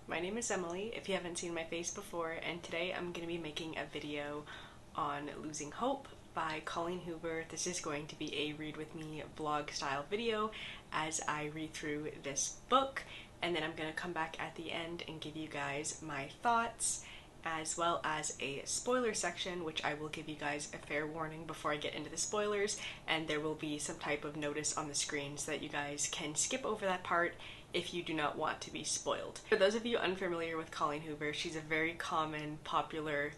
My name is Emily, if you haven't seen my face before, and today I'm going to be making a video on Losing Hope by Colleen Hoover. This is going to be a read with me vlog style video as I read through this book, and then I'm going to come back at the end and give you guys my thoughts, as well as a spoiler section, which I will give you guys a fair warning before I get into the spoilers, and there will be some type of notice on the screen so that you guys can skip over that part if you do not want to be spoiled. For those of you unfamiliar with Colleen Hoover, she's a very common, popular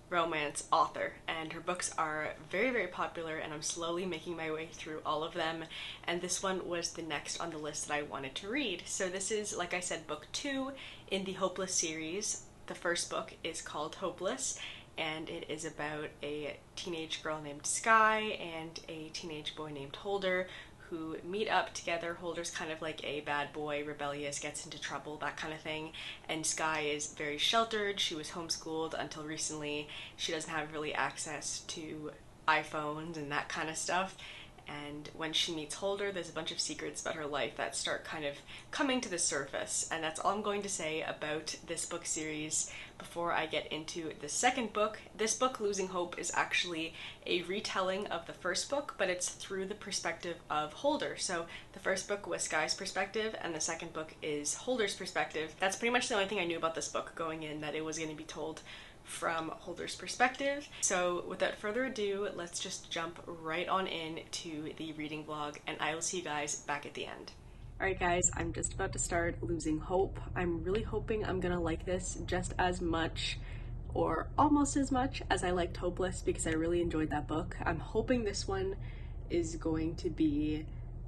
romance author, and her books are very, very popular, and I'm slowly making my way through all of them, and this one was the next on the list that I wanted to read. So this is, like I said, book 2 in the Hopeless series. The first book is called Hopeless, and it is about a teenage girl named Sky and a teenage boy named Holder who meet up together. Holder's kind of like a bad boy, rebellious, gets into trouble, that kind of thing. And Sky is very sheltered. She was homeschooled until recently. She doesn't have really access to iPhones and that kind of stuff. And when she meets Holder, there's a bunch of secrets about her life that start kind of coming to the surface. And that's all I'm going to say about this book series before I get into the second book. This book, Losing Hope, is actually a retelling of the first book, but it's through the perspective of Holder. So the first book was Sky's perspective, and the second book is Holder's perspective. That's pretty much the only thing I knew about this book going in, that it was going to be told from Holder's perspective. So without further ado, let's just jump right on in to the reading vlog, and I will see you guys back at the end. Alright guys, I'm just about to start Losing Hope. I'm really hoping I'm gonna like this just as much, or almost as much, as I liked Hopeless, because I really enjoyed that book. I'm hoping this one is going to be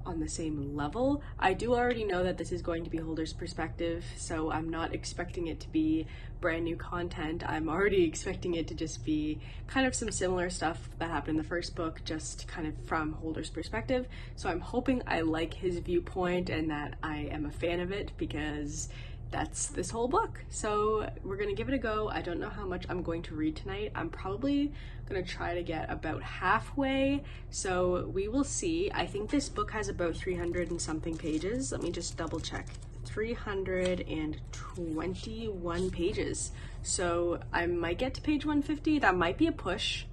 on the same level. I do already know that this is going to be Holder's perspective, so I'm not expecting it to be brand new content. I'm already expecting it to just be kind of some similar stuff that happened in the first book, just kind of from Holder's perspective. So I'm hoping I like his viewpoint and that I am a fan of it, because that's this whole book. So we're gonna give it a go. I don't know how much I'm going to read tonight. I'm probably gonna try to get about halfway, so we will see. I think this book has about 300 and something pages. Let me just double check. 321 pages. So I might get to page 150. That might be a push.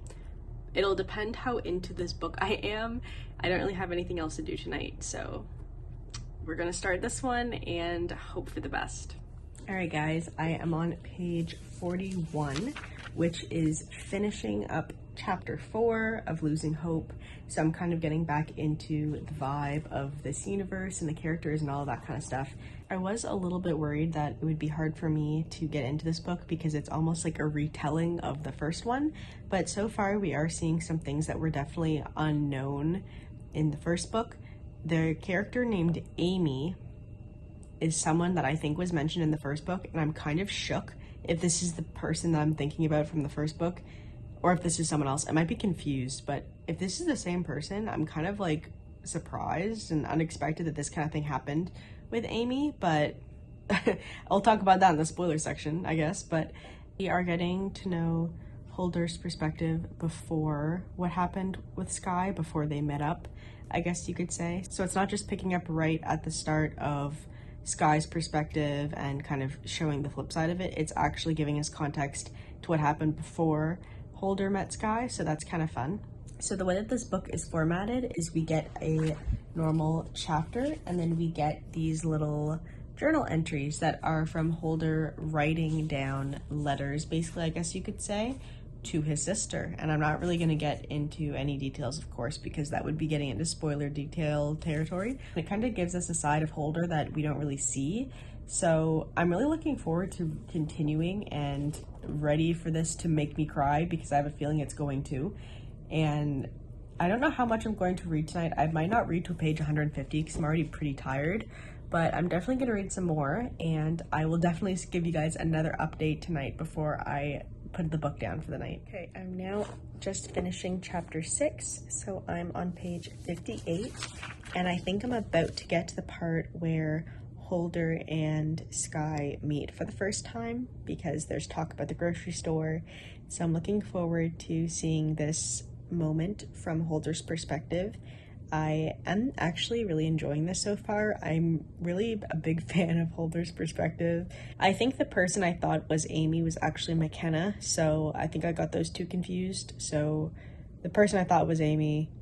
It'll depend how into this book I am. I don't really have anything else to do tonight, so we're gonna start this one and hope for the best. All right guys, I am on page 41, which is finishing up chapter 4 of Losing Hope. So I'm kind of getting back into the vibe of this universe and the characters and all that kind of stuff. I was a little bit worried that it would be hard for me to get into this book because it's almost like a retelling of the first one, but so far we are seeing some things that were definitely unknown in the first book. The character named Amy is someone that I think was mentioned in the first book, and I'm kind of shook if this is the person that I'm thinking about from the first book, or if this is someone else. I might be confused, but if this is the same person, I'm kind of like surprised and unexpected that this kind of thing happened with Amy, but I'll talk about that in the spoiler section, I guess. But we are getting to know Holder's perspective before what happened with Sky, before they met up, I guess you could say. So it's not just picking up right at the start of Sky's perspective and kind of showing the flip side of it. It's actually giving us context to what happened before Holder met Sky, so that's kind of fun. So the way that this book is formatted is we get a normal chapter, and then we get these little journal entries that are from Holder writing down letters, basically, I guess you could say, to his sister. And I'm not really going to get into any details, of course, because that would be getting into spoiler detail territory. It kind of gives us a side of Holder that we don't really see. So I'm really looking forward to continuing and ready for this to make me cry, because I have a feeling it's going to. And I don't know how much I'm going to read tonight. I might not read to page 150 because I'm already pretty tired, but I'm definitely going to read some more, and I will definitely give you guys another update tonight before I put the book down for the night. Okay, I'm now just finishing chapter 6, so I'm on page 58, and I think I'm about to get to the part where Holder and Sky meet for the first time, because there's talk about the grocery store. So I'm looking forward to seeing this moment from Holder's perspective. I am actually really enjoying this so far. I'm really a big fan of Holder's perspective. I think the person I thought was Amy was actually McKenna, so I think I got those two confused. So the person I thought was Amy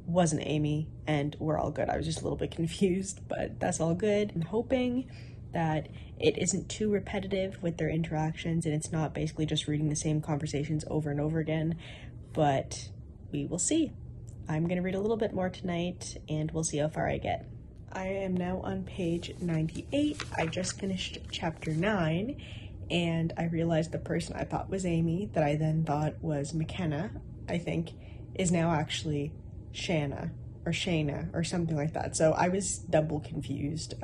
wasn't Amy, and we're all good. I was just a little bit confused, but that's all good. I'm hoping that it isn't too repetitive with their interactions and it's not basically just reading the same conversations over and over again, but we will see. I'm gonna read a little bit more tonight and we'll see how far I get. I am now on page 98. I just finished chapter 9 and I realized the person I thought was Amy, that I then thought was McKenna, I think, is now actually Shanna or something like that. So I was double confused.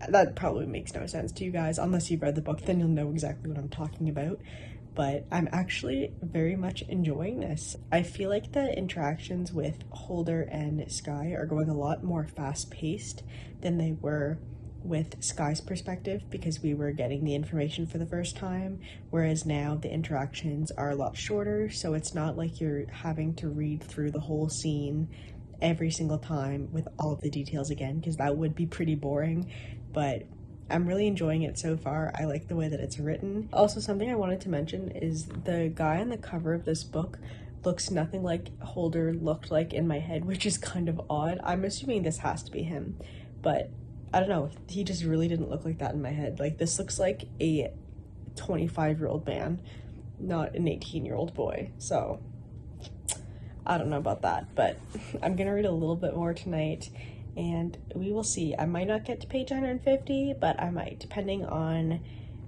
That probably makes no sense to you guys. Unless you've read the book, then you'll know exactly what I'm talking about. But I'm actually very much enjoying this. I feel like the interactions with Holder and Skye are going a lot more fast-paced than they were with Skye's perspective, because we were getting the information for the first time, whereas now the interactions are a lot shorter, so it's not like you're having to read through the whole scene every single time with all of the details again, because that would be pretty boring. But I'm really enjoying it so far. I like the way that it's written. Also, something I wanted to mention is the guy on the cover of this book looks nothing like Holder looked like in my head, which is kind of odd. I'm assuming this has to be him, but I don't know, he just really didn't look like that in my head. Like, this looks like a 25-year-old man, not an 18-year-old boy. So I don't know about that, but I'm gonna read a little bit more tonight and we will see. I might not get to page 150, but I might, depending on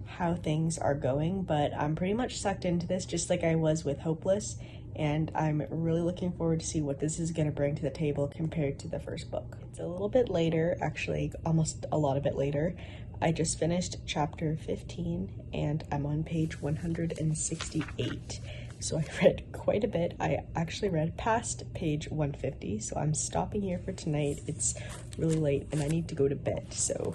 how things are going. But I'm pretty much sucked into this, just like I was with Hopeless, and I'm really looking forward to see what this is going to bring to the table compared to the first book. It's a little bit later, actually almost a lot of it later. I just finished chapter 15 and I'm on page 168. So I read quite a bit. I actually read past page 150, so I'm stopping here for tonight. It's really late and I need to go to bed, so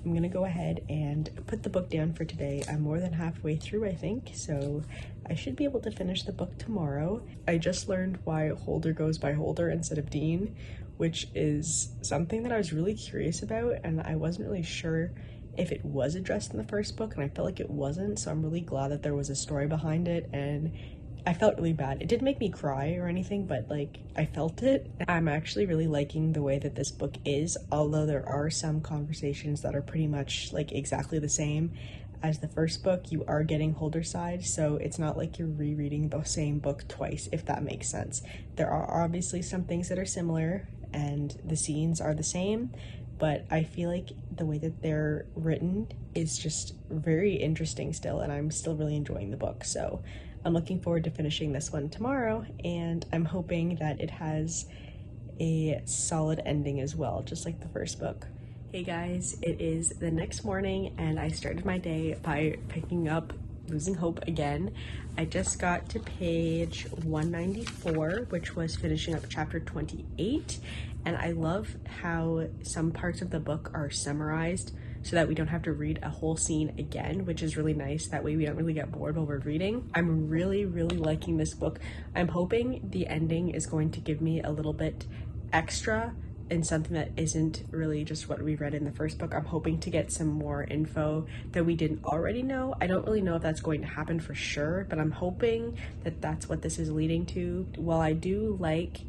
I'm gonna go ahead and put the book down for today. I'm more than halfway through, I think, so I should be able to finish the book tomorrow. I just learned why Holder goes by Holder instead of Dean, which is something that I was really curious about, and I wasn't really sure if it was addressed in the first book, and I felt like it wasn't, so I'm really glad that there was a story behind it, and I felt really bad. It didn't make me cry or anything, but like, I felt it. I'm actually really liking the way that this book is, although there are some conversations that are pretty much like exactly the same as the first book. You are getting Holder's side, so it's not like you're rereading the same book twice, if that makes sense. There are obviously some things that are similar and the scenes are the same, but I feel like the way that they're written is just very interesting still, and I'm still really enjoying the book. So I'm looking forward to finishing this one tomorrow, and I'm hoping that it has a solid ending as well, just like the first book. Hey guys, it is the next morning and I started my day by picking up Losing Hope again. I just got to page 194, which was finishing up chapter 28, and I love how some parts of the book are summarized so that we don't have to read a whole scene again, which is really nice. That way we don't really get bored while we're reading. I'm really liking this book. I'm hoping the ending is going to give me a little bit extra and something that isn't really just what we read in the first book. I'm hoping to get some more info that we didn't already know. I don't really know if that's going to happen for sure, but I'm hoping that that's what this is leading to. While I do like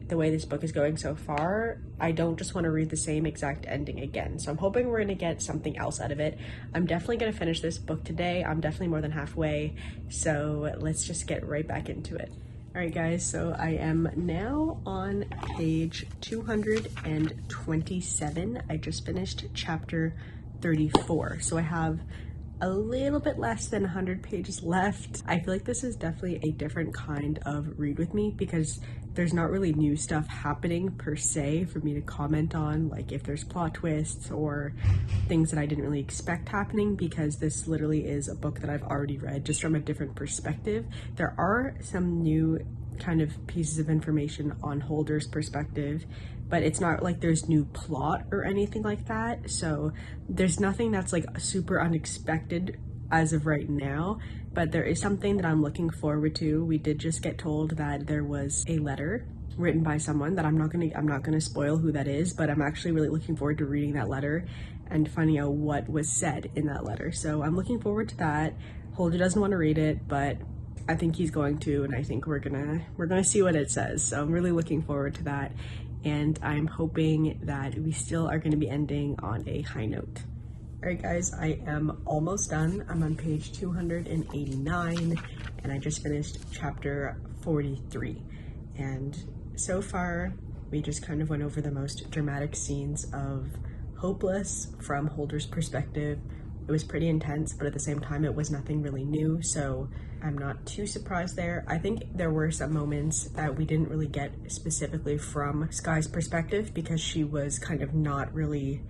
the way this book is going so far, I don't just want to read the same exact ending again. So I'm hoping we're going to get something else out of it. I'm definitely going to finish this book today. I'm definitely more than halfway. So let's just get right back into it. Alright guys, so I am now on page 227. I just finished chapter 34, so I have a little bit less than 100 pages left. I feel like this is definitely a different kind of read with me because there's not really new stuff happening per se for me to comment on, like if there's plot twists or things that I didn't really expect happening, because this literally is a book that I've already read just from a different perspective. There are some new kind of pieces of information on Holder's perspective, but it's not like there's new plot or anything like that, so there's nothing that's like super unexpected as of right now, but there is something that I'm looking forward to. We did just get told that there was a letter written by someone that I'm not gonna spoil who that is, but I'm actually really looking forward to reading that letter and finding out what was said in that letter. So I'm looking forward to that. Holder doesn't want to read it, but I think he's going to, and I think we're gonna see what it says. So I'm really looking forward to that, and I'm hoping that we still are going to be ending on a high note. Alright guys, I am almost done. I'm on page 289, and I just finished chapter 43. And so far, we just kind of went over the most dramatic scenes of Hopeless from Holder's perspective. It was pretty intense, but at the same time, it was nothing really new, so I'm not too surprised there. I think there were some moments that we didn't really get specifically from Sky's perspective because she was kind of not really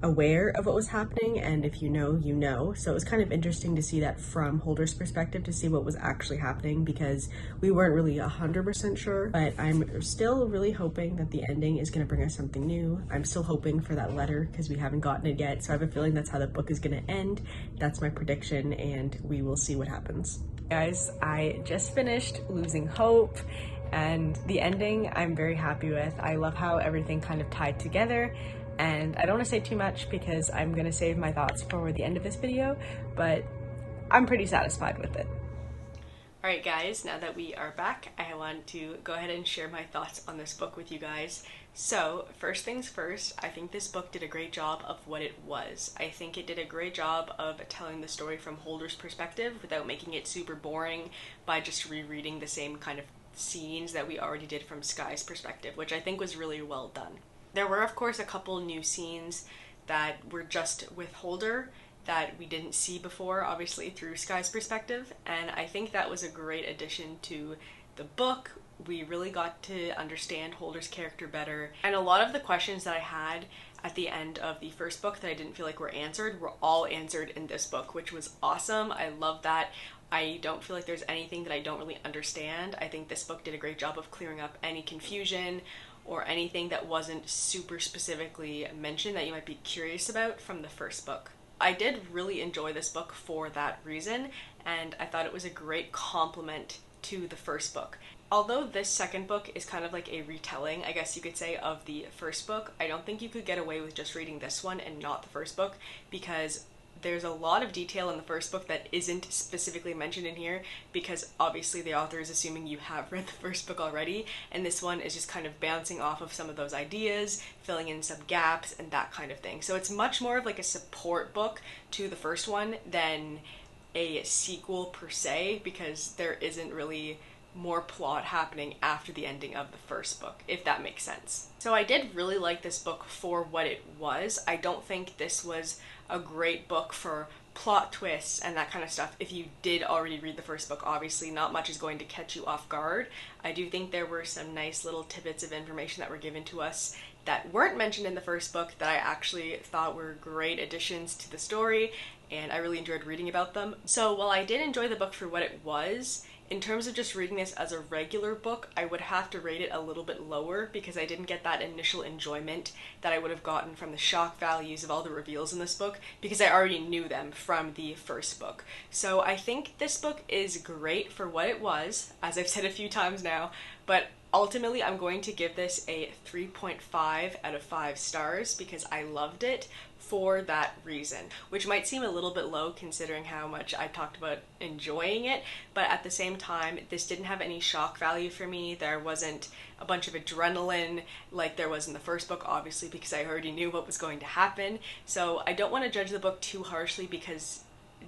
aware of what was happening, and if you know, you know. So it was kind of interesting to see that from Holder's perspective, to see what was actually happening, because we weren't really 100% sure. But I'm still really hoping that the ending is going to bring us something new. I'm still hoping for that letter because we haven't gotten it yet, so I have a feeling that's how the book is going to end. That's my prediction, and we will see what happens. Guys, I just finished Losing Hope, and the ending I'm very happy with. I love how everything kind of tied together. And I don't want to say too much because I'm going to save my thoughts for the end of this video, but I'm pretty satisfied with it. Alright guys, now that we are back, I want to go ahead and share my thoughts on this book with you guys. So, first things first, I think this book did a great job of what it was. I think it did a great job of telling the story from Holder's perspective without making it super boring by just rereading the same kind of scenes that we already did from Sky's perspective, which I think was really well done. There were, of course, a couple new scenes that were just with Holder that we didn't see before, obviously, through Sky's perspective, and I think that was a great addition to the book. We really got to understand Holder's character better, and a lot of the questions that I had at the end of the first book that I didn't feel like were answered were all answered in this book, which was awesome. I love that. I don't feel like there's anything that I don't really understand. I think this book did a great job of clearing up any confusion or anything that wasn't super specifically mentioned that you might be curious about from the first book. I did really enjoy this book for that reason, and I thought it was a great complement to the first book. Although this second book is kind of like a retelling, I guess you could say, of the first book, I don't think you could get away with just reading this one and not the first book, because there's a lot of detail in the first book that isn't specifically mentioned in here, because obviously the author is assuming you have read the first book already, and this one is just kind of bouncing off of some of those ideas, filling in some gaps and that kind of thing. So it's much more of like a support book to the first one than a sequel per se, because there isn't really more plot happening after the ending of the first book, if that makes sense. So I did really like this book for what it was. I don't think this was a great book for plot twists and that kind of stuff. If you did already read the first book, obviously not much is going to catch you off guard. I do think there were some nice little tidbits of information that were given to us that weren't mentioned in the first book that I actually thought were great additions to the story, and I really enjoyed reading about them. So while I did enjoy the book for what it was, in terms of just reading this as a regular book, I would have to rate it a little bit lower because I didn't get that initial enjoyment that I would have gotten from the shock values of all the reveals in this book, because I already knew them from the first book. So I think this book is great for what it was, as I've said a few times now, but ultimately I'm going to give this a 3.5 out of 5 stars because I loved it for that reason, which might seem a little bit low considering how much I talked about enjoying it, but at the same time, this didn't have any shock value for me. There wasn't a bunch of adrenaline like there was in the first book, obviously, because I already knew what was going to happen. So I don't want to judge the book too harshly because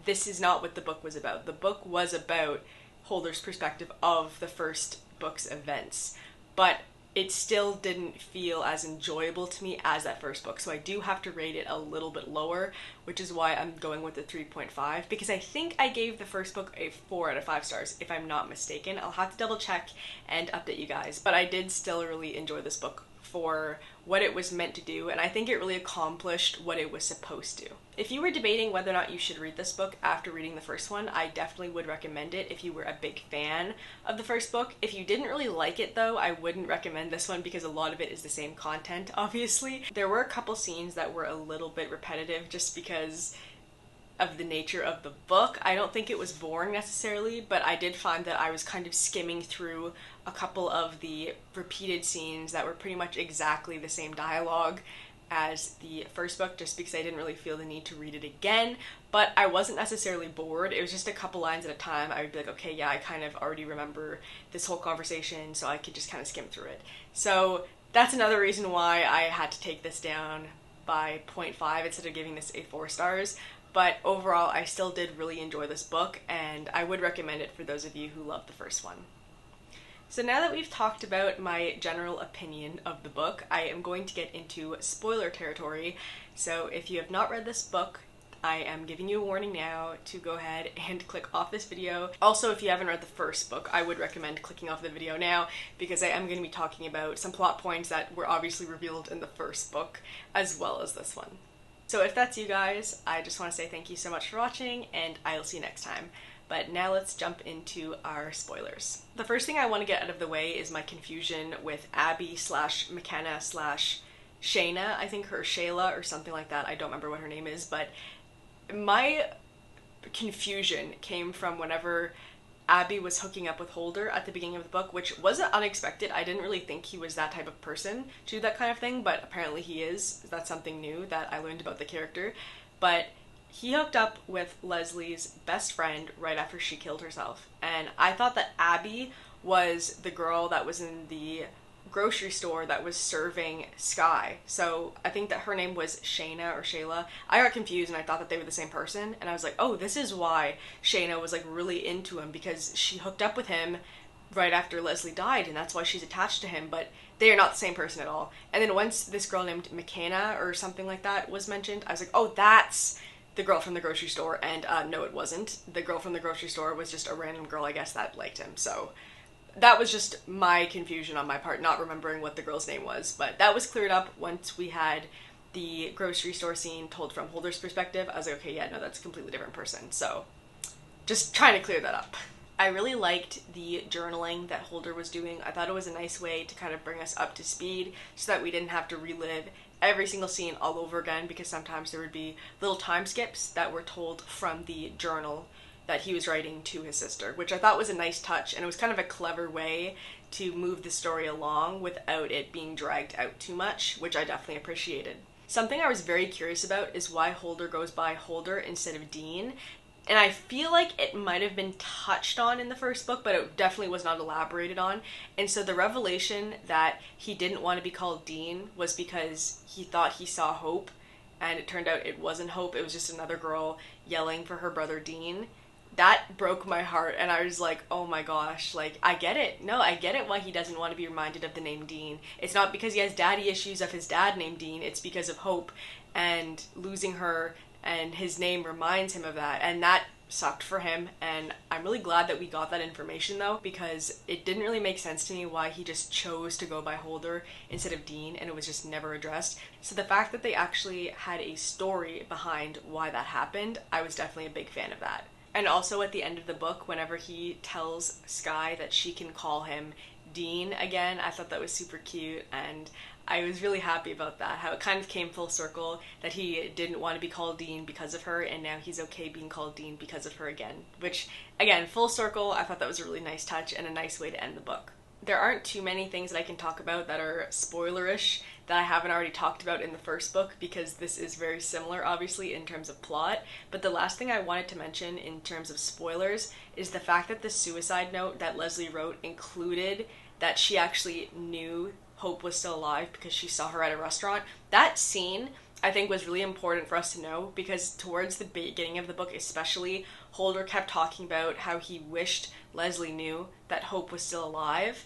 this is not what the book was about. The book was about Holder's perspective of the first book's events, but it still didn't feel as enjoyable to me as that first book, so I do have to rate it a little bit lower, which is why I'm going with the 3.5, because I think I gave the first book a 4 out of 5 stars, if I'm not mistaken. I'll have to double check and update you guys, but I did still really enjoy this book for what it was meant to do, and I think it really accomplished what it was supposed to. If you were debating whether or not you should read this book after reading the first one, I definitely would recommend it if you were a big fan of the first book. If you didn't really like it though, I wouldn't recommend this one because a lot of it is the same content, obviously. There were a couple scenes that were a little bit repetitive just because of the nature of the book. I don't think it was boring necessarily, but I did find that I was kind of skimming through a couple of the repeated scenes that were pretty much exactly the same dialogue as the first book, just because I didn't really feel the need to read it again. But I wasn't necessarily bored. It was just a couple lines at a time. I would be like, okay, yeah, I kind of already remember this whole conversation, so I could just kind of skim through it. So that's another reason why I had to take this down by 0.5 instead of giving this a 4 stars. But overall, I still did really enjoy this book, and I would recommend it for those of you who love the first one. So now that we've talked about my general opinion of the book, I am going to get into spoiler territory. So if you have not read this book, I am giving you a warning now to go ahead and click off this video. Also, if you haven't read the first book, I would recommend clicking off the video now, because I am going to be talking about some plot points that were obviously revealed in the first book, as well as this one. So if that's you guys, I just want to say thank you so much for watching, and I'll see you next time. But now let's jump into our spoilers. The first thing I want to get out of the way is my confusion with Abby / McKenna / Shayna. I think her Shayla or something like that. I don't remember what her name is, but my confusion came from whenever Abby was hooking up with Holder at the beginning of the book, which wasn't unexpected. I didn't really think he was that type of person to do that kind of thing, but apparently he is. That's something new that I learned about the character. But he hooked up with Leslie's best friend right after she killed herself. And I thought that Abby was the girl that was in the grocery store that was serving Sky. So I think that her name was Shayna or Shayla. I got confused and I thought that they were the same person. And I was like, oh, this is why Shayna was like really into him, because she hooked up with him right after Leslie died, and that's why she's attached to him. But they are not the same person at all. And then once this girl named McKenna or something like that was mentioned, I was like, oh, that's the girl from the grocery store. And no, it wasn't. The girl from the grocery store was just a random girl, I guess, that liked him. So that was just my confusion on my part, not remembering what the girl's name was. But that was cleared up once we had the grocery store scene told from Holder's perspective. I was like, okay, yeah, no, that's a completely different person. So just trying to clear that up. I really liked the journaling that Holder was doing. I thought it was a nice way to kind of bring us up to speed so that we didn't have to relive every single scene all over again, because sometimes there would be little time skips that were told from the journal that he was writing to his sister, which I thought was a nice touch, and it was kind of a clever way to move the story along without it being dragged out too much, which I definitely appreciated. Something I was very curious about is why Holder goes by Holder instead of Dean. And I feel like it might have been touched on in the first book, but it definitely was not elaborated on. And so the revelation that he didn't want to be called Dean was because he thought he saw Hope, and it turned out it wasn't Hope, it was just another girl yelling for her brother Dean. That broke my heart, and I was like, oh my gosh, like, I get it. No, I get it why he doesn't want to be reminded of the name Dean. It's not because he has daddy issues of his dad named Dean, it's because of Hope, and losing her and his name reminds him of that, and that sucked for him. And I'm really glad that we got that information though, because it didn't really make sense to me why he just chose to go by Holder instead of Dean, and it was just never addressed. So the fact that they actually had a story behind why that happened, I was definitely a big fan of that. And also at the end of the book, whenever he tells Sky that she can call him Dean again, I thought that was super cute, and I was really happy about that, how it kind of came full circle, that he didn't want to be called Dean because of her, and now he's okay being called Dean because of her again. Which, again, full circle, I thought that was a really nice touch and a nice way to end the book. There aren't too many things that I can talk about that are spoilerish that I haven't already talked about in the first book, because this is very similar, obviously, in terms of plot. But the last thing I wanted to mention in terms of spoilers is the fact that the suicide note that Leslie wrote included that she actually knew Hope was still alive because she saw her at a restaurant. That scene, I think, was really important for us to know, because towards the beginning of the book especially, Holder kept talking about how he wished Leslie knew that Hope was still alive,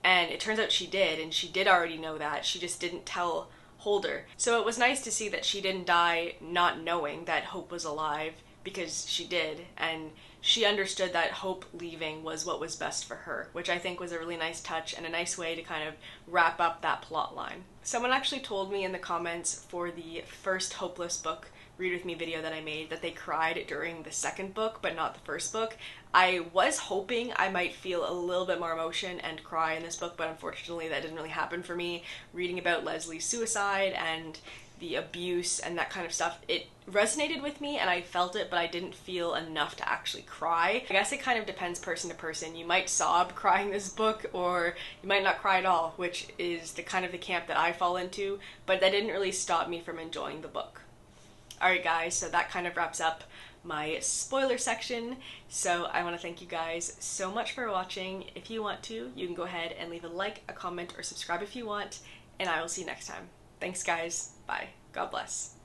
and it turns out she did, and she did already know that, she just didn't tell Holder. So it was nice to see that she didn't die not knowing that Hope was alive, because she did, and she understood that Hope leaving was what was best for her, which I think was a really nice touch and a nice way to kind of wrap up that plot line. Someone actually told me in the comments for the first Hopeless book Read With Me video that I made that they cried during the second book, but not the first book. I was hoping I might feel a little bit more emotion and cry in this book, but unfortunately that didn't really happen for me. Reading about Leslie's suicide and the abuse and that kind of stuff, it resonated with me and I felt it, but I didn't feel enough to actually cry. I guess it kind of depends person to person. You might sob crying this book, or you might not cry at all, which is the kind of the camp that I fall into, but that didn't really stop me from enjoying the book. Alright guys, so that kind of wraps up my spoiler section. So I want to thank you guys so much for watching. If you want to, you can go ahead and leave a like, a comment, or subscribe if you want, and I will see you next time. Thanks guys. Bye. God bless.